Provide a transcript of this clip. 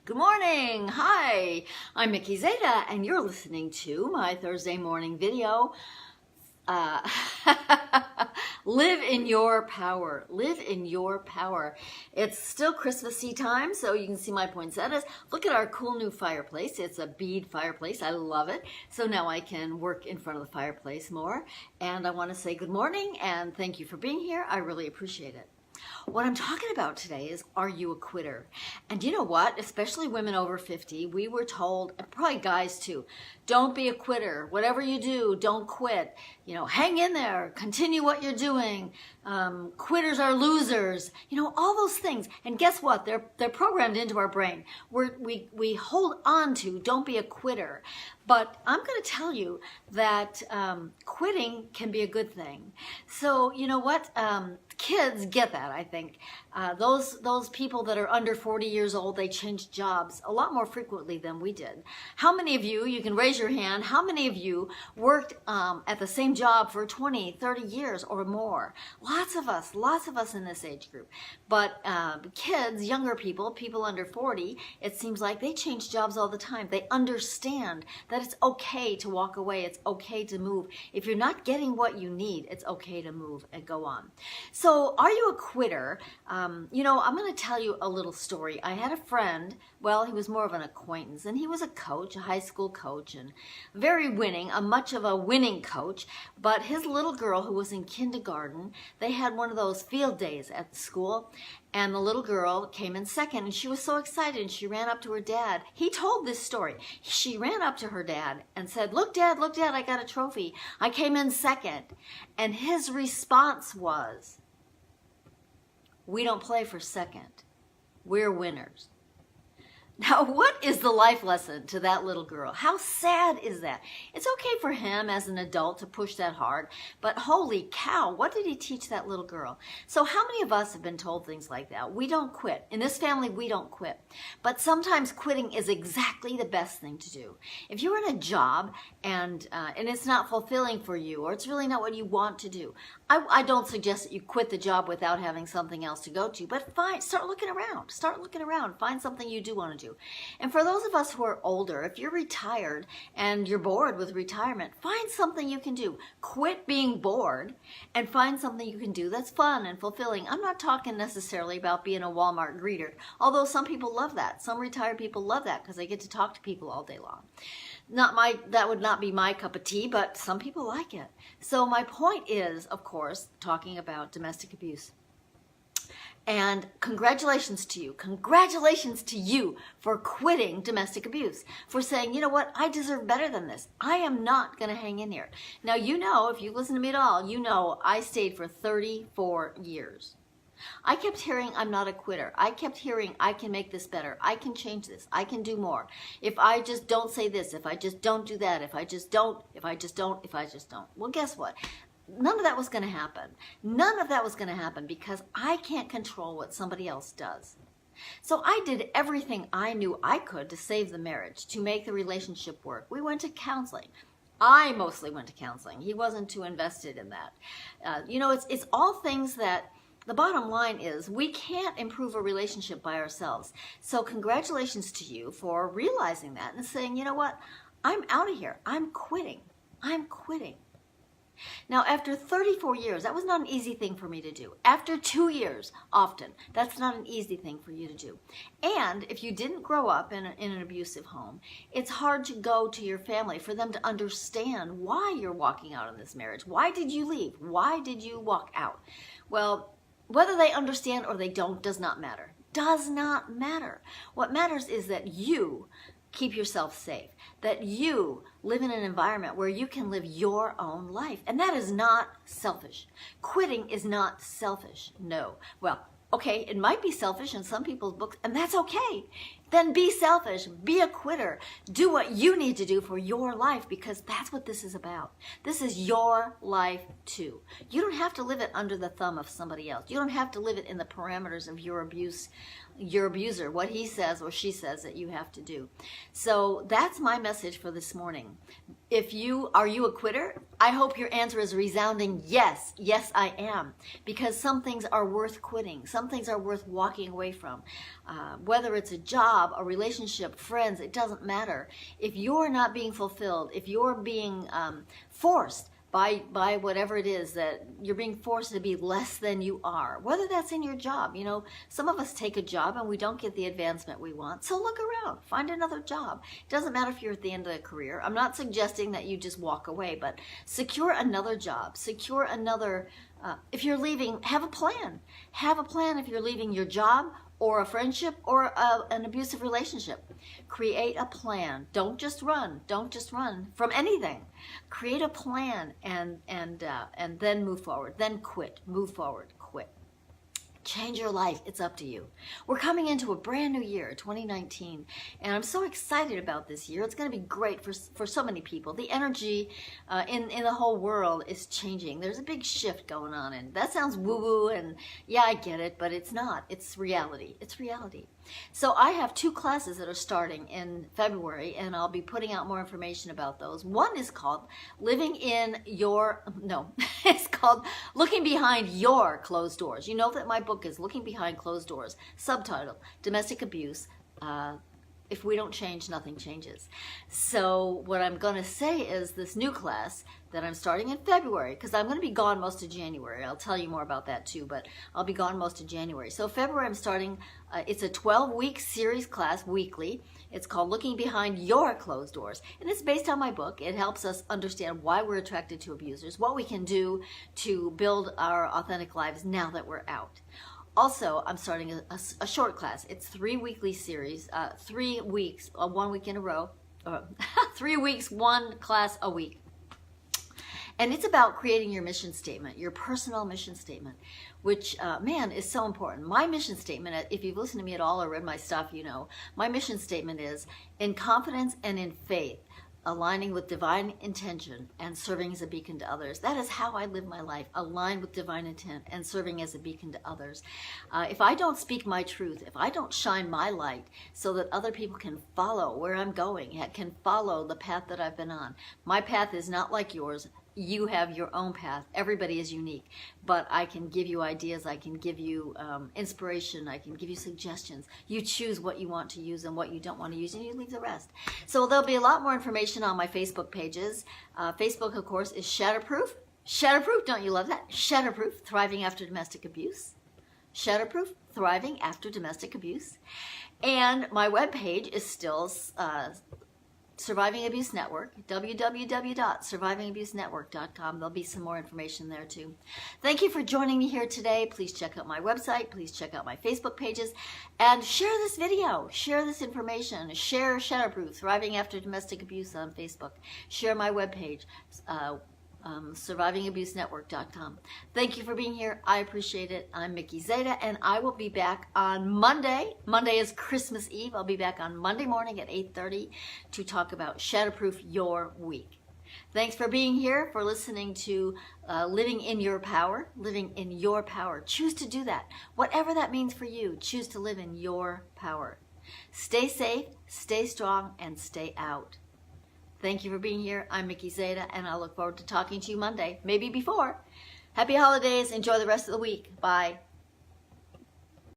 Good morning. Hi, I'm Mickey Zeta, and you're listening to my Thursday morning video. Live in your power. Live in your power. It's still Christmassy time, so you can see my poinsettias. Look at our cool new fireplace. It's a bead fireplace. I love it. So now I can work in front of the fireplace more. And I want to say good morning and thank you for being here. I really appreciate it. What I'm talking about today is, are you a quitter? And you know what? Especially women over 50, we were told, and probably guys too, don't be a quitter. Whatever you do, don't quit. You know, hang in there, continue what you're doing. Quitters are losers. You know, all those things. And guess what? They're programmed into our brain. We hold on to don't be a quitter. But I'm going to tell you that quitting can be a good thing. So you know what? Kids get that, I think. Those people that are under 40 years old, they change jobs a lot more frequently than we did. How many of you can raise your hand, how many of you worked at the same job for 20, 30 years or more? Lots of us in this age group. But kids, younger people under 40, it seems like they change jobs all the time. They understand that it's okay to walk away. It's okay to move. If you're not getting what you need, it's okay to move and go on. So are you a quitter? You know, I'm going to tell you a little story. I had a friend, well, he was more of an acquaintance, and he was a coach, a high school coach, and very winning, much of a winning coach. But his little girl, who was in kindergarten, they had one of those field days at the school, and the little girl came in second, and she was so excited, and she ran up to her dad. He told this story. She ran up to her dad and said, look, Dad, I got a trophy. I came in second. And his response was, we don't play for second. We're winners. Now, what is the life lesson to that little girl? How sad is that? It's okay for him as an adult to push that hard, but holy cow, what did he teach that little girl? So how many of us have been told things like that? We don't quit. In this family, we don't quit. But sometimes quitting is exactly the best thing to do. If you're in a job and it's not fulfilling for you, or it's really not what you want to do, I don't suggest that you quit the job without having something else to go to, but start looking around. Start looking around. Find something you do want to do. And for those of us who are older, if you're retired and you're bored with retirement, find something you can do. Quit being bored and find something you can do that's fun and fulfilling. I'm not talking necessarily about being a Walmart greeter, although some people love that. Some retired people love that because they get to talk to people all day long. That would not be my cup of tea, but some people like it. So my point is, of course, talking about domestic abuse. And congratulations to you. Congratulations to you for quitting domestic abuse, for saying, you know what, I deserve better than this. I am not going to hang in here. Now, you know, if you listen to me at all, you know I stayed for 34 years. I kept hearing I'm not a quitter. I kept hearing I can make this better. I can change this. I can do more. If I just don't say this, if I just don't do that, if I just don't. Well, guess what? None of that was going to happen. None of that was going to happen because I can't control what somebody else does. So I did everything I knew I could to save the marriage, to make the relationship work. We went to counseling. I mostly went to counseling. He wasn't too invested in that. You know, it's all things that the bottom line is we can't improve a relationship by ourselves. So congratulations to you for realizing that and saying, you know what, I'm out of here. I'm quitting. I'm quitting. Now, after 34 years, that was not an easy thing for me to do. After 2 years, often, that's not an easy thing for you to do. And if you didn't grow up in an abusive home, it's hard to go to your family for them to understand why you're walking out on this marriage. Why did you leave? Why did you walk out? Well, whether they understand or they don't does not matter. Does not matter. What matters is that you keep yourself safe, that you live in an environment where you can live your own life. And that is not selfish. Quitting is not selfish. No. Well, okay, it might be selfish in some people's books, and that's okay. Then be selfish, be a quitter, do what you need to do for your life, because that's what this is about. This is your life too. You don't have to live it under the thumb of somebody else. You don't have to live it in the parameters of your abuse your abuser, what he says or she says that you have to do. So that's my message for this morning. Are you a quitter? I hope your answer is resounding yes. Yes, I am. Because some things are worth quitting. Some things are worth walking away from. Whether it's a job, a relationship, friends, it doesn't matter. If you're not being fulfilled, if you're being forced by whatever it is that you're being forced to be less than you are, whether that's in your job. Some of us take a job and we don't get the advancement we want. So look around, find another job. It doesn't matter if you're at the end of the career. I'm not suggesting that you just walk away, but secure another job, secure another, if you're leaving, have a plan. Have a plan if you're leaving your job or a friendship or an abusive relationship. Create a plan. Don't just run. Don't just run from anything. Create a plan and then move forward. Then quit. Move forward. Quit. Change your life. It's up to you. We're coming into a brand new year, 2019, and I'm so excited about this year. It's going to be great for so many people. The energy in the whole world is changing. There's a big shift going on, and that sounds woo-woo, and yeah, I get it, but it's not. It's reality. It's reality. So I have 2 classes that are starting in February, and I'll be putting out more information about those. One is called it's called Looking Behind Your Closed Doors. You know that my book is Looking Behind Closed Doors. Subtitle, Domestic Abuse. If we don't change, nothing changes. So what I'm going to say is this new class that I'm starting in February, because I'm going to be gone most of January. I'll tell you more about that too, but I'll be gone most of January. So February I'm starting, it's a 12-week series class weekly. It's called Looking Behind Your Closed Doors, and it's based on my book. It helps us understand why we're attracted to abusers, what we can do to build our authentic lives now that we're out. Also, I'm starting a short class. It's 3 weekly series, 3 weeks, 1 week in a row, 3 weeks, 1 class a week. And it's about creating your mission statement, your personal mission statement, which, man, is so important. My mission statement, if you've listened to me at all or read my stuff, you know, my mission statement is in confidence and in faith, aligning with divine intention and serving as a beacon to others. That is how I live my life, aligned with divine intent and serving as a beacon to others. If I don't speak my truth, if I don't shine my light so that other people can follow where I'm going, can follow the path that I've been on. My path is not like yours. You have your own path. Everybody is unique, but I can give you ideas. I can give you inspiration. I can give you suggestions. You choose what you want to use and what you don't want to use, and you leave the rest. So there'll be a lot more information on my Facebook pages. Facebook, of course, is Shatterproof. Shatterproof, don't you love that? Shatterproof, Thriving After Domestic Abuse. Shatterproof, Thriving After Domestic Abuse. And my webpage is still Surviving Abuse Network, www.survivingabusenetwork.com. There'll be some more information there too. Thank you for joining me here today. Please check out my website. Please check out my Facebook pages and share this video. Share this information. Share Shatterproof, Thriving After Domestic Abuse on Facebook. Share my webpage, survivingabusenetwork.com. Thank you for being here. I appreciate it. I'm Mickey Zeta, and I will be back on Monday. Monday is Christmas Eve. I'll be back on Monday morning at 8:30 to talk about Shatterproof Your Week. Thanks for being here, for listening to Living in Your Power. Living in your power. Choose to do that. Whatever that means for you, choose to live in your power. Stay safe, stay strong, and stay out. Thank you for being here. I'm Mickey Zeta, and I look forward to talking to you Monday, maybe before. Happy holidays. Enjoy the rest of the week. Bye.